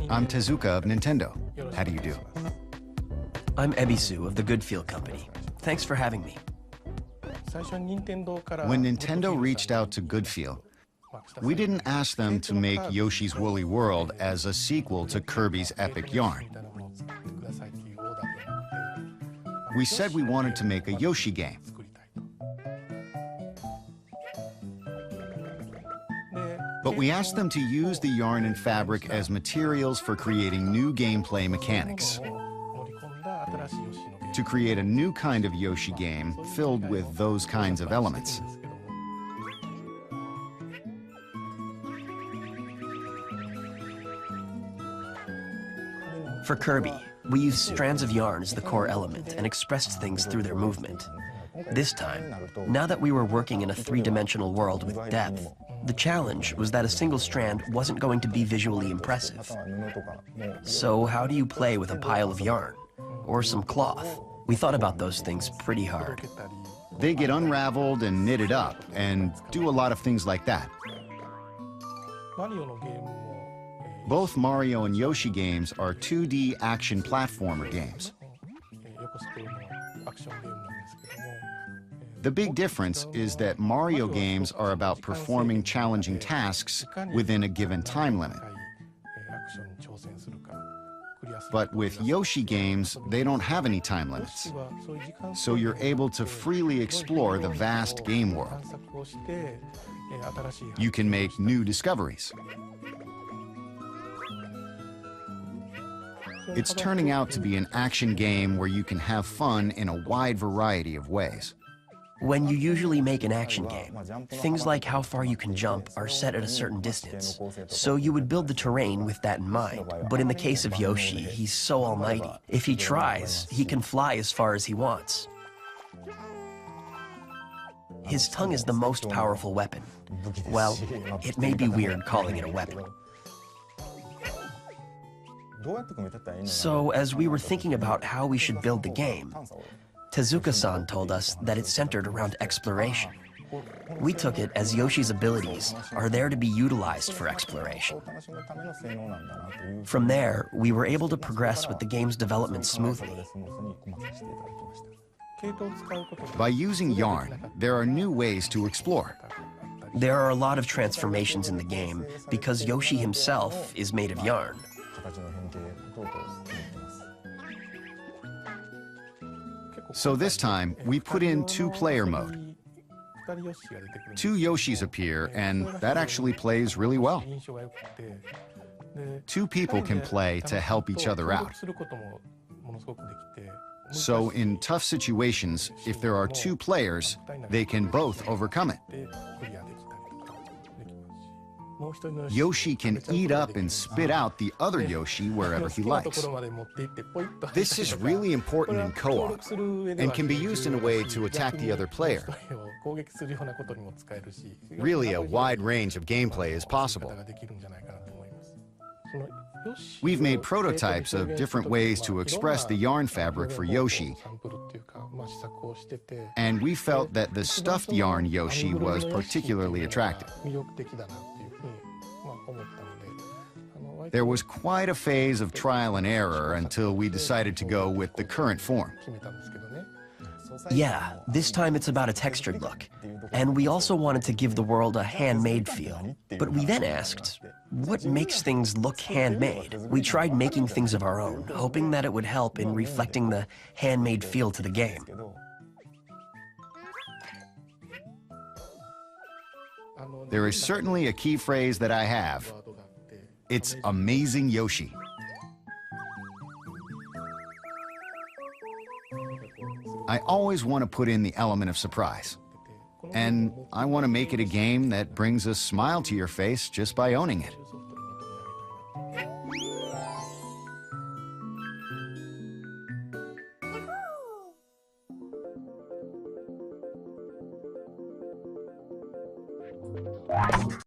I'm Tezuka of Nintendo. How do you do? I'm Ebisu of the Goodfield Company. Thanks for having me. When Nintendo reached out to Goodfield, we didn't ask them to make Yoshi's Woolly World as a sequel to Kirby's Epic Yarn. We said we wanted to make a Yoshi game. But we asked them to use the yarn and fabric as materials for creating new gameplay mechanics. To create a new kind of Yoshi game filled with those kinds of elements. For Kirby, we used strands of yarn as the core element and expressed things through their movement. This time, now that we were working in a three-dimensional world with depth, the challenge was that a single strand wasn't going to be visually impressive. So how do you play with a pile of yarn? Or some cloth? We thought about those things pretty hard. They get unraveled and knitted up and do a lot of things like that. Both Mario and Yoshi games are 2D action platformer games. The big difference is that Mario games are about performing challenging tasks within a given time limit. But with Yoshi games, they don't have any time limits. So you're able to freely explore the vast game world. You can make new discoveries. It's turning out to be an action game where you can have fun in a wide variety of ways. When you usually make an action game, things like how far you can jump are set at a certain distance. So you would build the terrain with that in mind. But in the case of Yoshi, he's so almighty. If he tries, he can fly as far as he wants. His tongue is the most powerful weapon. Well, it may be weird calling it a weapon. So as we were thinking about how we should build the game, Tezuka-san told us that it's centered around exploration. We took it as Yoshi's abilities are there to be utilized for exploration. From there, we were able to progress with the game's development smoothly. By using yarn, there are new ways to explore. There are a lot of transformations in the game because Yoshi himself is made of yarn. So this time, we put in two-player mode. Two Yoshis appear, and that actually plays really well. Two people can play to help each other out. So in tough situations, if there are two players, they can both overcome it. Yoshi can eat up and spit out the other Yoshi wherever he likes. This is really important in co-op and can be used in a way to attack the other player. Really, a wide range of gameplay is possible. We've made prototypes of different ways to express the yarn fabric for Yoshi, and we felt that the stuffed yarn Yoshi was particularly attractive. There was quite a phase of trial and error until we decided to go with the current form. Yeah, this time it's about a textured look. And we also wanted to give the world a handmade feel. But we then asked, what makes things look handmade? We tried making things of our own, hoping that it would help in reflecting the handmade feel to the game. There is certainly a key phrase that I have. It's Amazing Yoshi. I always want to put in the element of surprise. And I want to make it a game that brings a smile to your face just by owning it.